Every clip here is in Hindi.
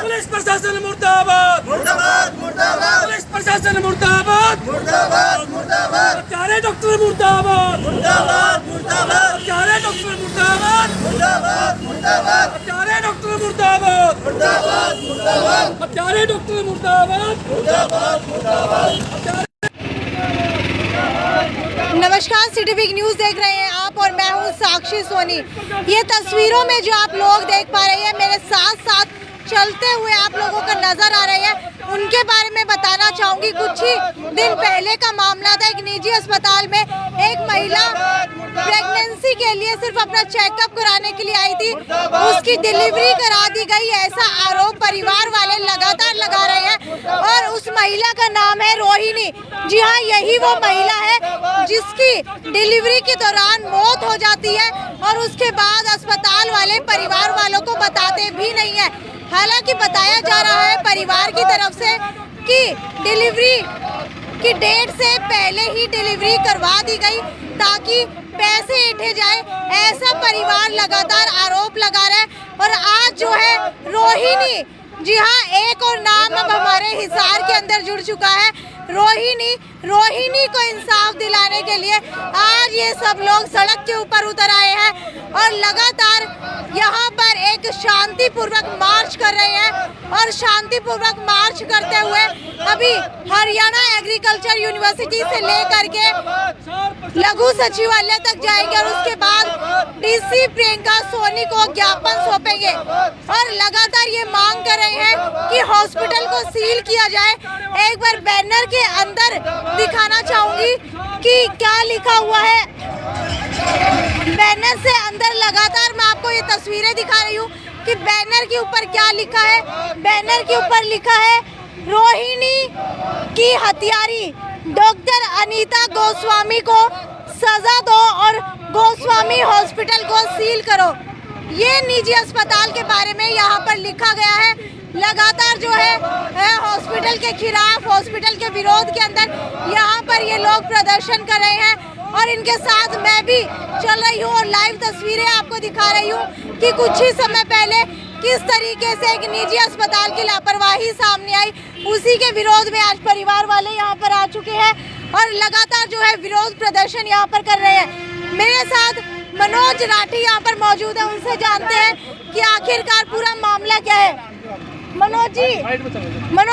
पुलिस प्रशासन मुर्दाबाद मुर्दाबाद मुर्दाबाद पुलिस प्रशासन मुर्दाबाद मुर्दाबाद मुर्दाबाद चारे डॉक्टर मुर्दाबाद मुर्दाबाद मुर्दाबाद चारे डॉक्टर मुर्दाबाद मुर्दाबाद मुर्दाबाद चारे डॉक्टर मुर्दाबाद मुर्दाबाद मुर्दाबाद चारे डॉक्टर मुर्दाबाद मुर्दाबाद मुर्दाबाद। नमस्कार, सिटी वीक न्यूज़ देख रहे हैं आप और मैं हूं साक्षी सोनी। ये तस्वीरों में जो आप लोग देख पा रहे हैं, मेरे साथ साथ चलते हुए आप लोगों को नजर आ रहे हैं, उनके बारे में बताना चाहूंगी। कुछ ही दिन पहले का मामला था, एक निजी अस्पताल में एक महिला प्रेगनेंसी के लिए सिर्फ अपना चेकअप कराने के लिए आई थी, उसकी डिलीवरी करा दी गई, ऐसा आरोप परिवार वाले लगातार लगा रहे हैं। और उस महिला का नाम है रोहिणी। जी हाँ, यही वो महिला है जिसकी डिलीवरी के दौरान मौत हो जाती है और उसके बाद अस्पताल वाले परिवार वालों को बताते भी नहीं है। हालांकि बताया जा रहा है परिवार की तरफ से कि डिलीवरी की डेट से पहले ही डिलीवरी करवा दी गई ताकि पैसे ऐंठे जाए, ऐसा परिवार लगातार आरोप लगा रहा है। और आज जो है रोहिणी, जी हाँ, एक और नाम अब हमारे हिसार के अंदर जुड़ चुका है, रोहिणी को इंसाफ दिलाने के लिए आज ये सब लोग सड़क के ऊपर उतर आए हैं और लगातार यहाँ पर एक शांतिपूर्वक मार्च कर रहे हैं। और शांतिपूर्वक मार्च करते हुए अभी हरियाणा एग्रीकल्चर यूनिवर्सिटी से लेकर के लघु सचिवालय तक जाएंगे और उसके बाद डीसी प्रियंका सोनी को ज्ञापन सौंपेंगे। और लगातार ये मांग कर रहे हैं कि हॉस्पिटल को सील किया जाए। एक बार बैनर के अंदर दिखाना चाहूंगी कि क्या लिखा हुआ है। बैनर से अंदर लगातार मैं आपको ये तस्वीरें दिखा रही हूँ कि बैनर के ऊपर क्या लिखा है। बैनर के ऊपर लिखा है, रोहिणी की हत्यारी डॉक्टर अनीता गोस्वामी को सजा दो और गोस्वामी हॉस्पिटल को सील करो। ये निजी अस्पताल के बारे में यहाँ पर लिखा गया है। लगातार जो है हॉस्पिटल के खिलाफ, हॉस्पिटल के विरोध के अंदर यहाँ पर ये लोग प्रदर्शन कर रहे हैं। और इनके साथ मैं भी चल रही हूँ और लाइव तस्वीरें आपको दिखा रही हूँ कि कुछ ही समय पहले किस तरीके से एक निजी अस्पताल की लापरवाही सामने आई। उसी के विरोध में आज परिवार वाले यहाँ पर आ चुके हैं और लगातार जो है विरोध प्रदर्शन यहाँ पर कर रहे हैं। मेरे साथ मनोज राठी यहाँ पर मौजूद है, उनसे जानते हैं कि आखिरकार पूरा मामला क्या है। मनोज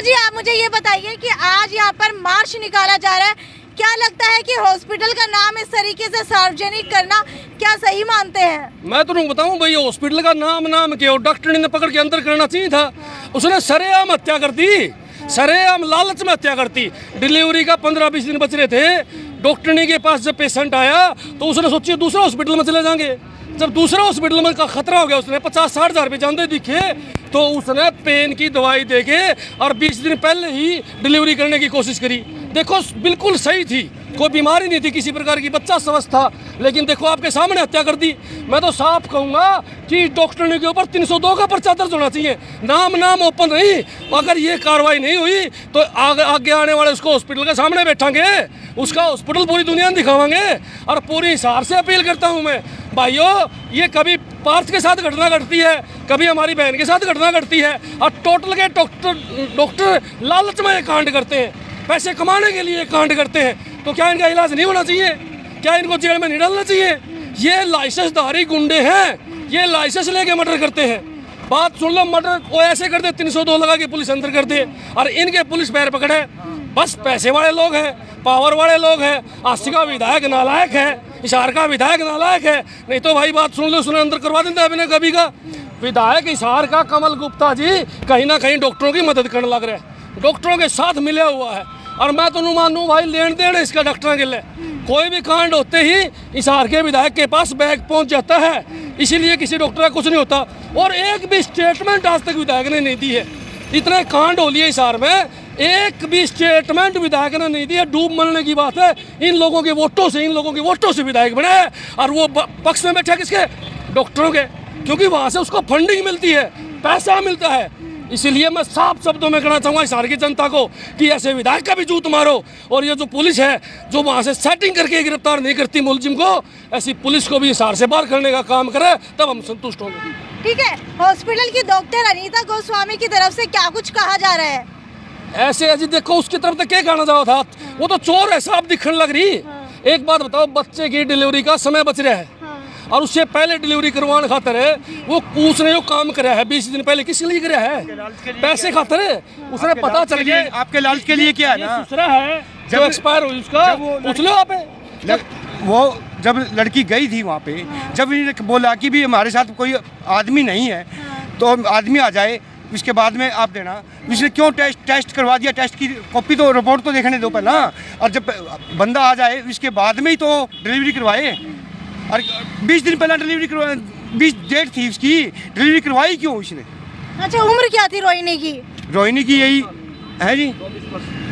जी, आप मुझे ये बताइए कि आज यहाँ पर मार्च निकाला जा रहा है, क्या लगता है कि हॉस्पिटल का नाम इस तरीके से सार्वजनिक करना क्या सही मानते हैं? मैं तुम्हें बताऊं भाई, हॉस्पिटल का नाम के डॉक्टर ने पकड़ के अंदर करना चाहिए था। उसने सरेआम हत्या कर दी, सरेआम लालच में हत्या करती। डिलीवरी का 15-20 दिन बच रहे थे, डॉक्टरनी के पास जब पेशेंट आया तो उसने सोची दूसरे हॉस्पिटल में चले जाएंगे। जब दूसरे हॉस्पिटल में का खतरा हो गया, उसने 50-60 हज़ार रुपये जानते दिखे तो उसने पेन की दवाई देके और 20 दिन पहले ही डिलीवरी करने की कोशिश करी। देखो बिल्कुल सही थी, कोई बीमारी नहीं थी किसी प्रकार की, बच्चा स्वस्थ था, लेकिन देखो आपके सामने हत्या कर दी। मैं तो साफ कहूँगा कि डॉक्टरनी के ऊपर 302 का पर्चा दर्ज होना चाहिए, नाम ओपन नहीं। अगर ये कार्रवाई नहीं हुई तो आगे आने वाले उसको हॉस्पिटल के सामने बैठांगे, उसका हॉस्पिटल पूरी दुनिया में दिखावांगे। और पूरी हिसार से अपील करता हूँ मैं, भाइयों, ये कभी पार्थ के साथ घटना घटती है, कभी हमारी बहन के साथ घटना घटती है और टोटल के डॉक्टर लालच में कांड करते हैं, पैसे कमाने के लिए कांड करते हैं। तो क्या इनका इलाज नहीं होना चाहिए? क्या इनको जेल में नहीं डालना चाहिए? ये लाइसेंसधारी गुंडे हैं, ये लाइसेंस लेके मर्डर करते हैं। बात सुन लो, मर्डर को ऐसे कर दे, 302 लगा के पुलिस अंदर कर दे और इनके पुलिस पैर पकड़े। बस पैसे वाले लोग हैं, पावर वाले लोग हैं। आस्ती का विधायक नालायक है, हिसार का विधायक नालायक है। नहीं तो भाई बात सुन लो, उसने अंदर करवा देते अभी कभी का। विधायक हिसार का कमल गुप्ता जी कहीं ना कहीं डॉक्टरों की मदद करने लग रहे हैं, डॉक्टरों के साथ मिले हुआ है। और मैं तो मानूँ भाई, लेन देन इसका डॉक्टरों के लिए कोई भी कांड होते ही हिसार के विधायक के पास बैग पहुंच जाता है, इसीलिए किसी डॉक्टर का कुछ नहीं होता। और एक भी स्टेटमेंट आज तक विधायक ने नहीं दी है। इतने कांड हो लिए हिसार में, एक भी स्टेटमेंट विधायक ने नहीं दी है। डूब मरने की बात है, इन लोगों के वोटों से विधायक बने हैं। और वो पक्ष में बैठे किसके? डॉक्टरों के, क्योंकि वहाँ से उसको फंडिंग मिलती है, पैसा मिलता है। इसलिए मैं साफ शब्दों में कहना चाहूँगा हिसार की जनता को कि ऐसे विधायक का भी जूत मारो, और ये जो पुलिस है जो वहाँ से सेटिंग करके गिरफ्तार नहीं करती मुलजिम को, ऐसी पुलिस को भी हिसार से बाहर करने का काम करे, तब हम संतुष्ट होंगे। ठीक है, हॉस्पिटल की डॉक्टर अनीता गोस्वामी की तरफ से क्या कुछ कहा जा रहा है? ऐसे अजी देखो उसकी तरफ तो क्या कहना चाहो था, वो तो चोर है साफ दिखने लग रही। एक बात बताओ, बच्चे की डिलीवरी का समय बच रहा है और उससे पहले डिलीवरी करवाने खातर है वो उसने जो काम कराया है 20 दिन पहले, किस लिए कराया है? पैसे खातर है। उसने पता चल गया आपके लालच के लिए क्या है ना, दूसरा है जो एक्सपायर हुई उसका पूछ लो आप। वो जब लड़की गई थी वहाँ पे, जब इन्होंने बोला कि भी हमारे साथ कोई आदमी नहीं है तो आदमी आ जाए, उसके बाद में आप देना, इसने क्यों टेस्ट करवा दिया? टेस्ट की कॉपी तो रिपोर्ट तो देखने दो पहला, और जब बंदा आ जाए उसके बाद में ही तो डिलीवरी करवाए। और 20 दिन पहले डिलीवरी करवा, 20 डेट थी उसकी, डिलीवरी करवाई क्यों उसने? अच्छा, उम्र क्या थी रोहिणी की? रोहिणी की यही है जी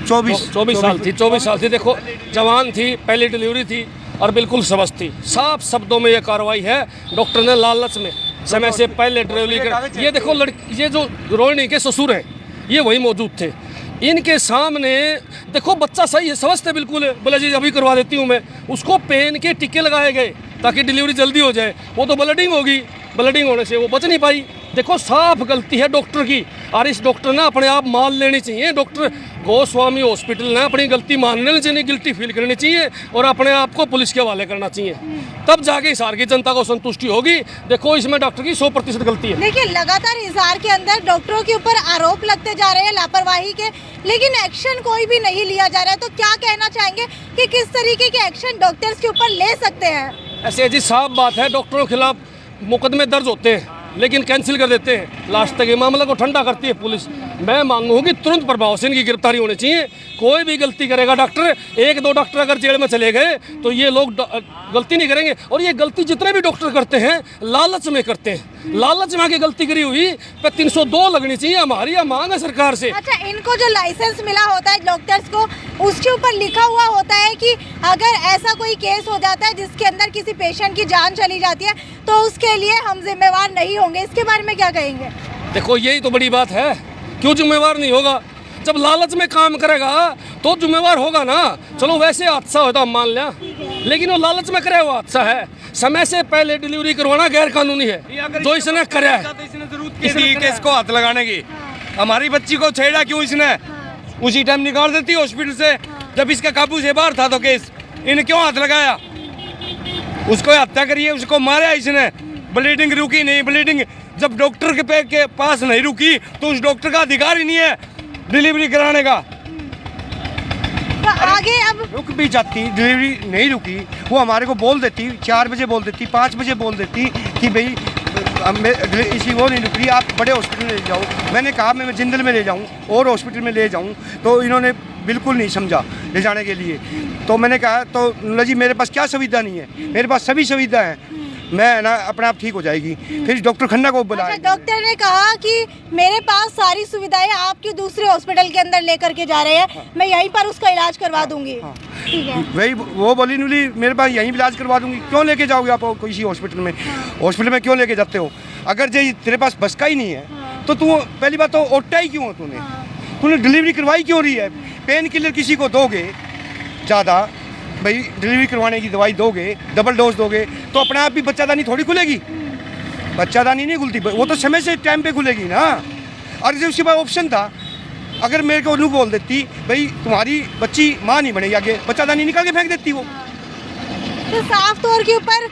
24 साल थी। 24 साल थी। देखो जवान थी, पहली डिलीवरी थी और बिल्कुल स्वस्थ थी। साफ शब्दों में ये कार्रवाई है, डॉक्टर ने लालच में समय से पहले डिलीवरी कर। ये देखो लड़की, ये जो रोहिणी के ससुर हैं ये वही मौजूद थे, इनके सामने देखो बच्चा सही है, स्वस्थ है बिल्कुल, बोला जी अभी करवा देती हूँ मैं। उसको पेन के टिक्के लगाए गए ताकि डिलीवरी जल्दी हो जाए, वो तो ब्लडिंग होगी, ब्लडिंग होने से वो बच नहीं पाई। देखो साफ गलती है डॉक्टर की, और इस डॉक्टर ने अपने आप मान लेनी चाहिए। डॉक्टर गोस्वामी हॉस्पिटल ने अपनी गलती मान लेनी चाहिए, गिल्टी फील करनी चाहिए और अपने आप को पुलिस के हवाले करना चाहिए, तब जाके हिसार की जनता को संतुष्टि होगी। देखो इसमें डॉक्टर की 100% गलती है। देखिए लगातार हिसार के अंदर डॉक्टरों के ऊपर आरोप लगते जा रहे हैं लापरवाही के, लेकिन एक्शन कोई भी नहीं लिया जा रहा है। तो क्या कहना चाहेंगे कि किस तरीके के एक्शन डॉक्टर्स के ऊपर ले सकते हैं? ऐसे जी साफ बात है, डॉक्टरों के खिलाफ मुकदमे दर्ज होते हैं लेकिन कैंसिल कर देते हैं, लास्ट तक ये मामला को ठंडा करती है पुलिस। मैं मांगूंगी तुरंत प्रभाव से इनकी गिरफ्तारी होनी चाहिए। कोई भी गलती करेगा डॉक्टर, 1-2 डॉक्टर अगर जेल में चले गए तो ये लोग गलती नहीं करेंगे। और ये गलती जितने भी डॉक्टर करते हैं लालच में करते हैं, लालच में आके गलती करी हुई पे 302 लगनी चाहिए, हमारी यह मांग है सरकार से। अच्छा, इनको जो लाइसेंस मिला होता है डॉक्टर्स को, उसके ऊपर लिखा हुआ होता है कि अगर ऐसा कोई केस हो जाता है जिसके अंदर किसी पेशेंट की जान चली जाती है तो उसके लिए हम जिम्मेवार नहीं होंगे। इसके बारे में क्या कहेंगे? देखो यही तो बड़ी बात है, क्यों जिम्मेवार नहीं होगा? जब लालच में काम करेगा तो जिम्मेवार होगा ना। चलो वैसे हादसा होता हम मान लिया, लेकिन वो लालच में करे हुआ हादसा है। समय से पहले डिलीवरी करवाना गैर कानूनी है, जो इसने कराया है। इसने जरूरत की थी कि इसको हाथ लगाने की, हमारी बच्ची को छेड़ा क्यों इसने? उसी टाइम निकाल देती हॉस्पिटल से जब इसका काबू से बाहर था तो केस, इन्हें क्यों हाथ लगाया? उसको हत्या करिए, उसको मारा इसने, ब्लीडिंग रुकी नहीं। ब्लीडिंग जब डॉक्टर के पास नहीं रुकी तो उस डॉक्टर का अधिकार ही नहीं है डिलीवरी कराने का। तो आगे अब रुक भी जाती, डिलीवरी नहीं रुकी, वो हमारे को बोल देती, 4 बजे बोल देती, 5 बजे बोल देती कि भाई इसी वो नहीं रुक रही, आप बड़े हॉस्पिटल में ले जाओ। मैंने कहा मैं जिंदल में ले जाऊँ और हॉस्पिटल में ले जाऊँ, तो इन्होंने बिल्कुल नहीं समझा ले जाने के लिए। तो मैंने कहा तो जी मेरे पास क्या सुविधा नहीं है? मेरे पास सभी सुविधा है, मैं ना अपने आप ठीक हो जाएगी। फिर डॉक्टर खन्ना को बुलाया। अच्छा, डॉक्टर ने कहा कि मेरे पास सारी सुविधाएं आपके दूसरे हॉस्पिटल के अंदर लेकर के जा रहे हैं, मैं यहीं पर उसका इलाज करवा दूंगी। ठीक है, वही वो बोली नुली मेरे पास यहीं इलाज करवा दूंगी। क्यों लेके जाओगे आप किसी हॉस्पिटल में? हॉस्पिटल में क्यों लेके जाते हो? अगर जो तेरे पास बस का ही नहीं है तो तू पहली बात तो ओटा ही क्यों? तूने डिलीवरी करवाई क्यों रही है? पेन किलर किसी को दोगे ज़्यादा, भाई डिलीवरी करवाने की दवाई दोगे, डबल डोज दोगे तो अपने आप भी बच्चादानी थोड़ी खुलेगी। बच्चादानी नहीं खुलती, वो तो समय से टाइम पे खुलेगी ना। और जो उसके बाद ऑप्शन था, अगर मेरे को नू बोल देती भाई तुम्हारी बच्ची माँ नहीं बनेगी, आगे बच्चादानी निकाल के फेंक देती वो। तो साफ तौर के ऊपर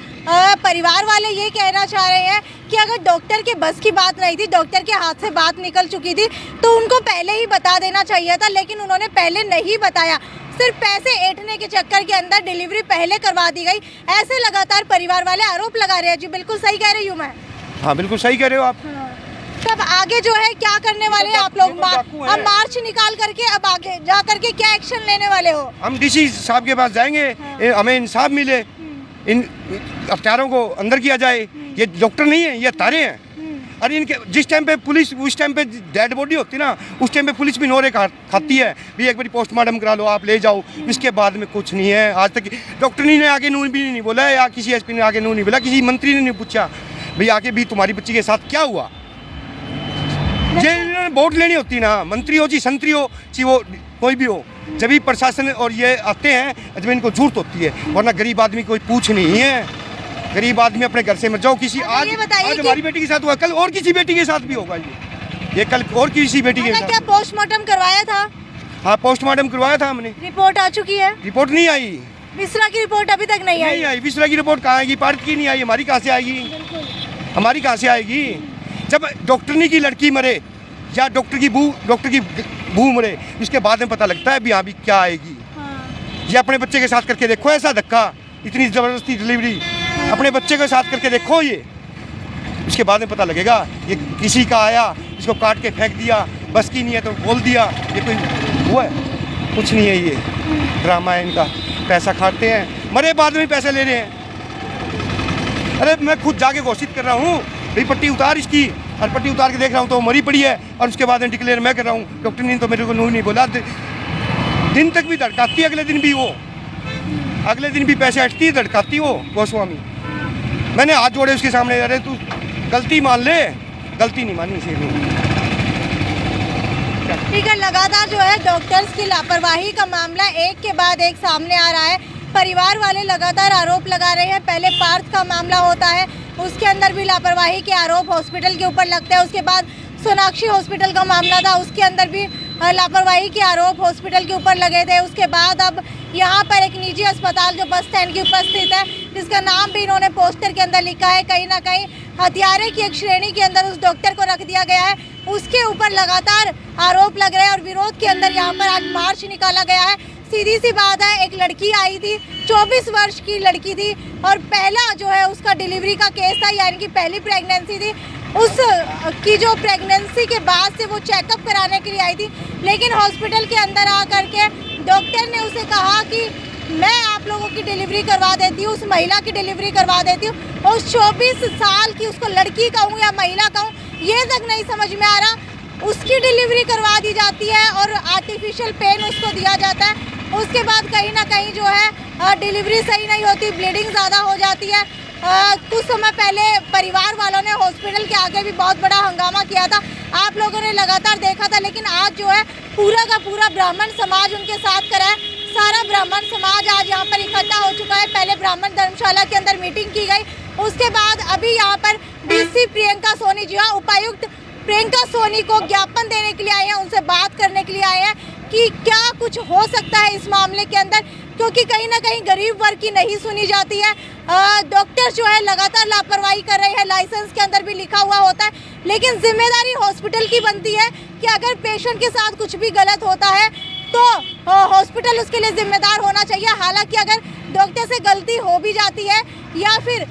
परिवार वाले ये कहना चाह रहे हैं कि अगर डॉक्टर के बस की बात नहीं थी, डॉक्टर के हाथ से बात निकल चुकी थी तो उनको पहले ही बता देना चाहिए था, लेकिन उन्होंने पहले नहीं बताया। सिर्फ पैसे ऐंठने के चक्कर के अंदर डिलीवरी पहले करवा दी गई, ऐसे लगातार परिवार वाले आरोप लगा रहे हैं। जी बिल्कुल सही कह रही हूँ मैं? हाँ बिल्कुल सही कह रहे हो आप। तब आगे जो है क्या करने वाले हैं आप लोग? अब मार्च निकाल करके अब आगे जा करके क्या एक्शन लेने वाले हो? हम डीसी साहब के पास जाएंगे, हमें इंसाफ मिले, इन हत्यारों को अंदर किया जाए। ये डॉक्टर नहीं है, ये हत्यारे हैं। अरे इनके जिस टाइम पे पुलिस, उस टाइम पे डेड बॉडी होती ना, उस टाइम पे पुलिस भी नोरे खाती है भी एक बार पोस्टमार्टम करा लो, आप ले जाओ। इसके बाद में कुछ नहीं है। आज तक डॉक्टर ने आगे नू भी नहीं बोला, या किसी एसपी ने आगे नू नहीं बोला, किसी मंत्री ने नहीं पूछा भाई आगे भी तुम्हारी बच्ची के साथ क्या हुआ। जे इन्होंने वोट लेनी होती ना, मंत्री हो जी संतरी हो जी, वो कोई भी हो, जब भी प्रशासन और ये आते हैं जब इनको जरूरत होती है, वरना गरीब आदमी कोई पूछ नहीं है। गरीब आदमी अपने घर से मत जाओ। किसी आज ये बताइए आज कि- हमारी बेटी के साथ हुआ, कल और किसी बेटी के साथ भी होगा ये कल और किसी बेटी के क्या साथ। पोस्टमार्टम करवाया था? हाँ, पोस्टमार्टम करवाया था हमने, रिपोर्ट आ चुकी है? रिपोर्ट नहीं आई। मिश्रा की रिपोर्ट अभी तक नहीं नहीं आई। आई। विश्रा की रिपोर्ट कहाँ आएगी? पार्थ की नहीं आई, हमारी कहाँ से आएगी? हमारी कहाँ से आएगी? जब डॉक्टरनी की लड़की मरे या डॉक्टर की बहू मरे, उसके बाद में पता लगता है भी हाँ भी क्या आएगी। ये अपने बच्चे के साथ करके देखो, ऐसा धक्का, इतनी ज़बरदस्ती डिलीवरी अपने बच्चे के साथ करके देखो। ये उसके बाद में पता लगेगा ये किसी का आया, इसको काट के फेंक दिया, बस की नहीं है तो बोल दिया, ये कोई हुआ है? कुछ नहीं है, ये ड्रामा है इनका। पैसा खाते हैं, मरे बाद में पैसे ले रहे हैं। अरे मैं खुद जाके घोषित कर रहा हूँ भाई पट्टी उतार इसकी, और पट्टी उतार के देख रहा हूँ तो वो मरी पड़ी है, और उसके बाद में डिक्लेयर मैं कर रहा हूँ। डॉक्टर ने तो मेरे को नहीं बोला, दिन तक भी धड़काती, अगले दिन भी वो, अगले दिन भी पैसे हटती, धड़काती वो गोस्वामी। मैंने हाथ जोड़े उसके सामने, अरे तू गलती मान ले, गलती नहीं मानी इसे नहीं। ठीक है, लगातार जो है डॉक्टर्स की लापरवाही का मामला एक के बाद एक सामने आ रहा है। परिवार वाले लगातार आरोप लगा रहे हैं। पहले पार्थ का मामला होता है, उसके अंदर भी लापरवाही के आरोप हॉस्पिटल के ऊपर लगते हैं। उसके बाद सोनाक्षी हॉस्पिटल का मामला था, उसके अंदर भी लापरवाही के आरोप हॉस्पिटल के ऊपर लगे थे। उसके बाद अब यहाँ पर एक निजी अस्पताल जो बस स्टैंड के ऊपर स्थित है, जिसका नाम भी इन्होंने पोस्टर के अंदर लिखा है, कहीं ना कहीं हत्यारे की एक श्रेणी के अंदर उस डॉक्टर को रख दिया गया है। उसके ऊपर लगातार आरोप लग रहे हैं और विरोध के अंदर यहाँ पर आज मार्च निकाला गया है। सीधी सी बात है, एक लड़की आई थी, 24 वर्ष की लड़की थी, और पहला जो है उसका डिलीवरी का केस था, यानी कि पहली प्रेगनेंसी थी। उस की जो प्रेगनेंसी के बाद से वो चेकअप कराने के लिए आई थी, लेकिन हॉस्पिटल के अंदर आकर के डॉक्टर ने उसे कहा कि मैं आप लोगों की डिलीवरी करवा देती हूँ, उस महिला की डिलीवरी करवा देती हूँ। उस 24 साल की, उसको लड़की कहूँ या महिला कहूँ, ये तक नहीं समझ में आ रहा, उसकी डिलीवरी करवा दी जाती है और आर्टिफिशियल पेन उसको दिया जाता है। उसके बाद कहीं ना कहीं जो है डिलीवरी सही नहीं होती, ब्लीडिंग ज़्यादा हो जाती है। कुछ समय पहले परिवार वालों ने हॉस्पिटल के आगे भी बहुत बड़ा हंगामा किया था, आप लोगों ने लगातार देखा था। लेकिन आज जो है पूरा का पूरा ब्राह्मण समाज उनके साथ खड़ा है। सारा ब्राह्मण समाज आज यहाँ पर इकट्ठा हो चुका है। पहले ब्राह्मण धर्मशाला के अंदर मीटिंग की गई, उसके बाद अभी यहाँ पर डीसी प्रियंका सोनी जी, हाँ, उपायुक्त प्रियंका सोनी को ज्ञापन देने के लिए आए हैं, उनसे बात करने के लिए आए हैं कि क्या कुछ हो सकता है इस मामले के अंदर, क्योंकि कहीं ना कहीं गरीब वर्ग की नहीं सुनी जाती है। डॉक्टर जो है लगातार लापरवाही कर रहे हैं, लाइसेंस के अंदर भी लिखा हुआ होता है, लेकिन जिम्मेदारी हॉस्पिटल की बनती है कि अगर पेशेंट के साथ कुछ भी गलत होता है तो हॉस्पिटल उसके लिए जिम्मेदार होना चाहिए। हालांकि अगर डॉक्टर से गलती हो भी जाती है या फिर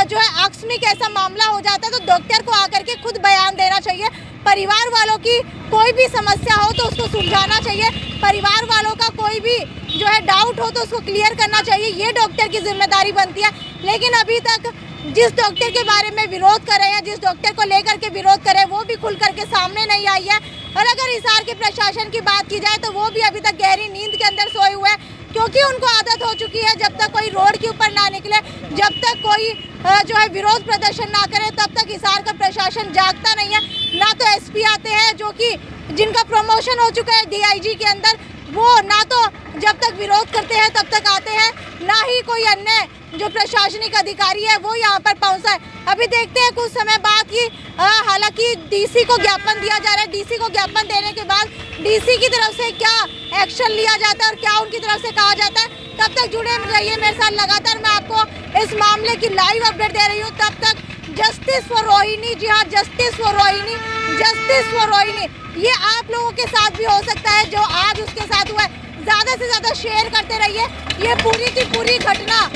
जो है आकस्मिक ऐसा मामला हो जाता है तो डॉक्टर को आकर के खुद बयान देना चाहिए। परिवार वालों की कोई भी समस्या हो तो उसको सुलझाना चाहिए, परिवार वालों का कोई भी जो है डाउट हो तो उसको क्लियर करना चाहिए, ये डॉक्टर की जिम्मेदारी बनती है। लेकिन अभी तक जिस डॉक्टर के बारे में विरोध कर रहे हैं, जिस डॉक्टर को लेकर के विरोध कर रहे हैं, वो भी खुल करके सामने नहीं आई है। और अगर हिसार के प्रशासन की बात की जाए तो वो भी अभी तक गहरी नींद के अंदर सोए हुए हैं, क्योंकि उनको आदत हो चुकी है जब तक कोई रोड के ऊपर ना निकले, जब तक कोई जो है विरोध प्रदर्शन ना करे, तब तक हिसार का प्रशासन जागता नहीं है। ना तो एसपी आते हैं जो कि जिनका प्रमोशन हो चुका है डीआईजी के अंदर, वो ना तो जब तक विरोध करते हैं तब तक आते हैं, ना ही कोई अन्य जो प्रशासनिक अधिकारी है वो यहाँ पर पहुँचा है। अभी देखते हैं कुछ समय बाद की, हालांकि डीसी को ज्ञापन दिया जा रहा है, डीसी को ज्ञापन देने के बाद डीसी की तरफ से क्या एक्शन लिया जाता है और क्या उनकी तरफ से कहा जाता है। तब तक जुड़े रहिए मेरे साथ, लगातार मैं आपको इस मामले की लाइव अपडेट दे रही हूँ। तब तक जस्टिस फॉर रोहिणी, जी हाँ, justice for Rohini, justice for Rohini, ये आप लोगों के साथ भी हो सकता है जो आज उसके साथ हुआ है। ज़्यादा से ज़्यादा शेयर करते रहिए। ये पूरी की पूरी घटना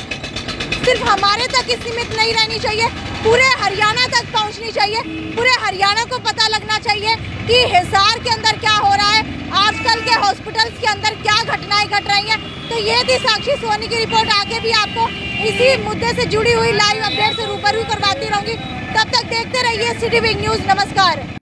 सिर्फ हमारे तक ही सीमित नहीं रहनी चाहिए, पूरे हरियाणा तक पहुंचनी चाहिए। पूरे हरियाणा को पता लगना चाहिए कि हिसार के अंदर क्या हो रहा है, आजकल के हॉस्पिटल्स के अंदर क्या घटनाएं घट रही हैं। तो ये थी साक्षी सोनी की रिपोर्ट। आगे भी आपको इसी मुद्दे से जुड़ी हुई लाइव अपडेट से रूबरू करवाती रहूंगी। तब तक देखते रहिए सिटी बिग न्यूज़। नमस्कार।